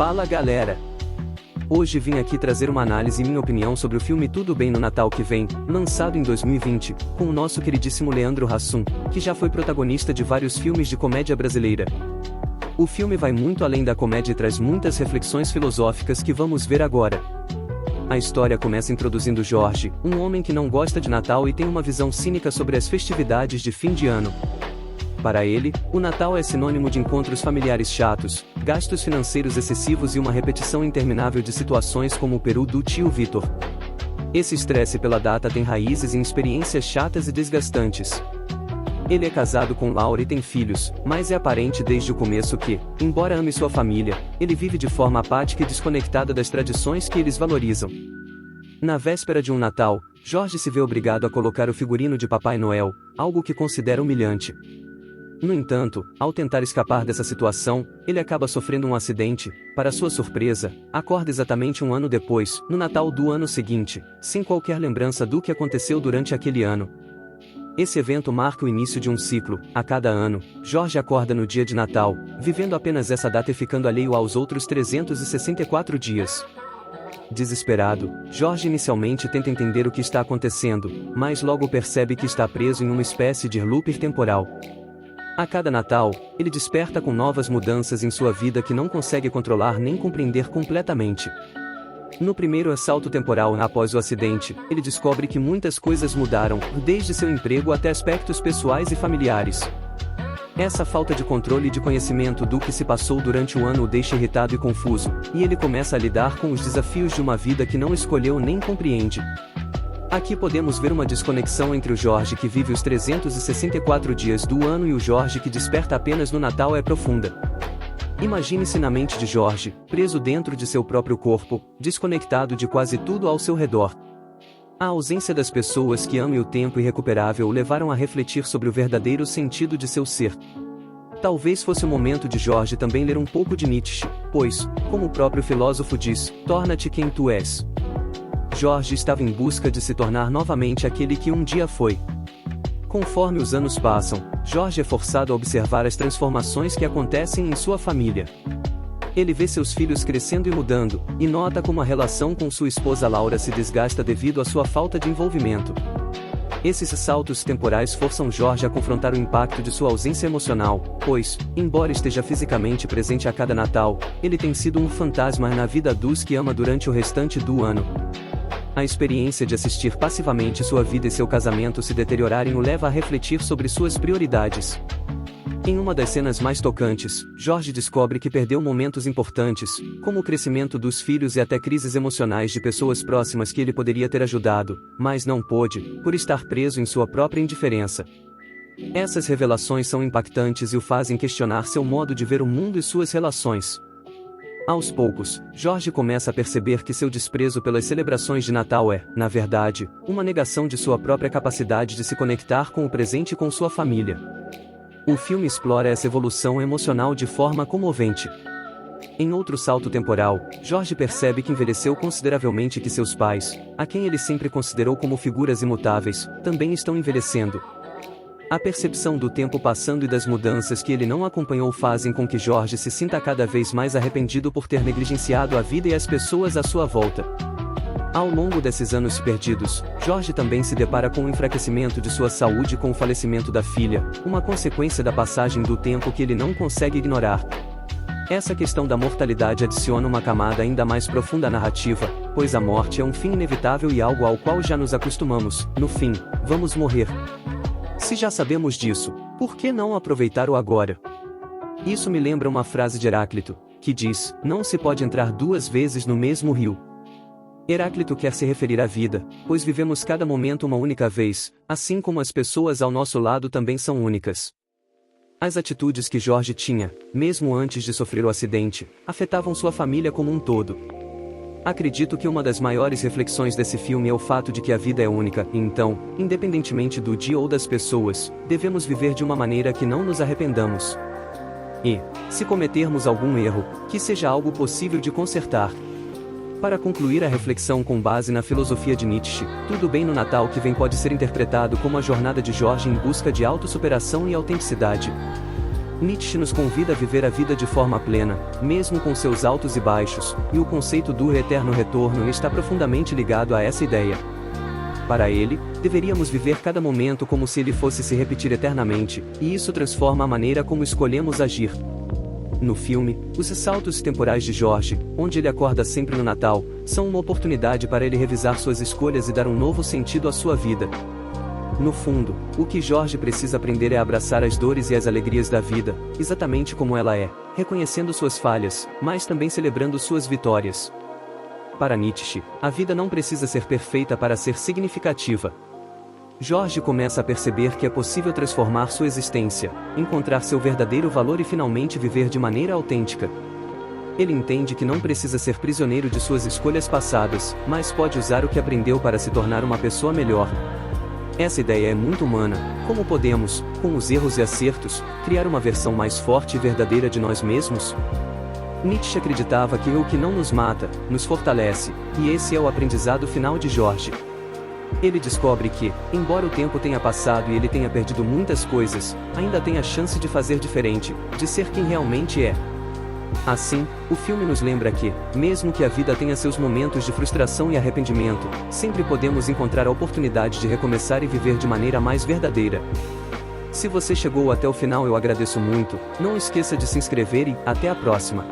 Fala galera! Hoje vim aqui trazer uma análise e minha opinião sobre o filme Tudo Bem no Natal que Vem, lançado em 2020, com o nosso queridíssimo Leandro Hassum, que já foi protagonista de vários filmes de comédia brasileira. O filme vai muito além da comédia e traz muitas reflexões filosóficas que vamos ver agora. A história começa introduzindo Jorge, um homem que não gosta de Natal e tem uma visão cínica sobre as festividades de fim de ano. Para ele, o Natal é sinônimo de encontros familiares chatos, gastos financeiros excessivos e uma repetição interminável de situações como o peru do tio Vitor. Esse estresse pela data tem raízes em experiências chatas e desgastantes. Ele é casado com Laura e tem filhos, mas é aparente desde o começo que, embora ame sua família, ele vive de forma apática e desconectada das tradições que eles valorizam. Na véspera de um Natal, Jorge se vê obrigado a colocar o figurino de Papai Noel, algo que considera humilhante. No entanto, ao tentar escapar dessa situação, ele acaba sofrendo um acidente. Para sua surpresa, acorda exatamente um ano depois, no Natal do ano seguinte, sem qualquer lembrança do que aconteceu durante aquele ano. Esse evento marca o início de um ciclo. A cada ano, Jorge acorda no dia de Natal, vivendo apenas essa data e ficando alheio aos outros 364 dias. Desesperado, Jorge inicialmente tenta entender o que está acontecendo, mas logo percebe que está preso em uma espécie de loop temporal. A cada Natal, ele desperta com novas mudanças em sua vida que não consegue controlar nem compreender completamente. No primeiro assalto temporal após o acidente, ele descobre que muitas coisas mudaram, desde seu emprego até aspectos pessoais e familiares. Essa falta de controle e de conhecimento do que se passou durante o ano o deixa irritado e confuso, e ele começa a lidar com os desafios de uma vida que não escolheu nem compreende. Aqui podemos ver uma desconexão entre o Jorge que vive os 364 dias do ano e o Jorge que desperta apenas no Natal é profunda. Imagine-se na mente de Jorge, preso dentro de seu próprio corpo, desconectado de quase tudo ao seu redor. A ausência das pessoas que ama e o tempo irrecuperável o levaram a refletir sobre o verdadeiro sentido de seu ser. Talvez fosse o momento de Jorge também ler um pouco de Nietzsche, pois, como o próprio filósofo diz, torna-te quem tu és. Jorge estava em busca de se tornar novamente aquele que um dia foi. Conforme os anos passam, Jorge é forçado a observar as transformações que acontecem em sua família. Ele vê seus filhos crescendo e mudando, e nota como a relação com sua esposa Laura se desgasta devido à sua falta de envolvimento. Esses saltos temporais forçam Jorge a confrontar o impacto de sua ausência emocional, pois, embora esteja fisicamente presente a cada Natal, ele tem sido um fantasma na vida dos que ama durante o restante do ano. A experiência de assistir passivamente sua vida e seu casamento se deteriorarem o leva a refletir sobre suas prioridades. Em uma das cenas mais tocantes, Jorge descobre que perdeu momentos importantes, como o crescimento dos filhos e até crises emocionais de pessoas próximas que ele poderia ter ajudado, mas não pôde, por estar preso em sua própria indiferença. Essas revelações são impactantes e o fazem questionar seu modo de ver o mundo e suas relações. Aos poucos, Jorge começa a perceber que seu desprezo pelas celebrações de Natal é, na verdade, uma negação de sua própria capacidade de se conectar com o presente e com sua família. O filme explora essa evolução emocional de forma comovente. Em outro salto temporal, Jorge percebe que envelheceu consideravelmente e que seus pais, a quem ele sempre considerou como figuras imutáveis, também estão envelhecendo. A percepção do tempo passando e das mudanças que ele não acompanhou fazem com que Jorge se sinta cada vez mais arrependido por ter negligenciado a vida e as pessoas à sua volta. Ao longo desses anos perdidos, Jorge também se depara com o enfraquecimento de sua saúde com o falecimento da filha, uma consequência da passagem do tempo que ele não consegue ignorar. Essa questão da mortalidade adiciona uma camada ainda mais profunda à narrativa, pois a morte é um fim inevitável e algo ao qual já nos acostumamos. No fim, vamos morrer. Se já sabemos disso, por que não aproveitar o agora? Isso me lembra uma frase de Heráclito, que diz: não se pode entrar duas vezes no mesmo rio. Heráclito quer se referir à vida, pois vivemos cada momento uma única vez, assim como as pessoas ao nosso lado também são únicas. As atitudes que Jorge tinha, mesmo antes de sofrer o acidente, afetavam sua família como um todo. Acredito que uma das maiores reflexões desse filme é o fato de que a vida é única, e então, independentemente do dia ou das pessoas, devemos viver de uma maneira que não nos arrependamos. E, se cometermos algum erro, que seja algo possível de consertar. Para concluir a reflexão com base na filosofia de Nietzsche, Tudo Bem no Natal que Vem pode ser interpretado como a jornada de Jorge em busca de autossuperação e autenticidade. Nietzsche nos convida a viver a vida de forma plena, mesmo com seus altos e baixos, e o conceito do eterno retorno está profundamente ligado a essa ideia. Para ele, deveríamos viver cada momento como se ele fosse se repetir eternamente, e isso transforma a maneira como escolhemos agir. No filme, os saltos temporais de George, onde ele acorda sempre no Natal, são uma oportunidade para ele revisar suas escolhas e dar um novo sentido à sua vida. No fundo, o que George precisa aprender é abraçar as dores e as alegrias da vida, exatamente como ela é, reconhecendo suas falhas, mas também celebrando suas vitórias. Para Nietzsche, a vida não precisa ser perfeita para ser significativa. George começa a perceber que é possível transformar sua existência, encontrar seu verdadeiro valor e finalmente viver de maneira autêntica. Ele entende que não precisa ser prisioneiro de suas escolhas passadas, mas pode usar o que aprendeu para se tornar uma pessoa melhor. Essa ideia é muito humana. Como podemos, com os erros e acertos, criar uma versão mais forte e verdadeira de nós mesmos? Nietzsche acreditava que o que não nos mata, nos fortalece, e esse é o aprendizado final de George. Ele descobre que, embora o tempo tenha passado e ele tenha perdido muitas coisas, ainda tem a chance de fazer diferente, de ser quem realmente é. Assim, o filme nos lembra que, mesmo que a vida tenha seus momentos de frustração e arrependimento, sempre podemos encontrar a oportunidade de recomeçar e viver de maneira mais verdadeira. Se você chegou até o final, eu agradeço muito. Não esqueça de se inscrever e até a próxima.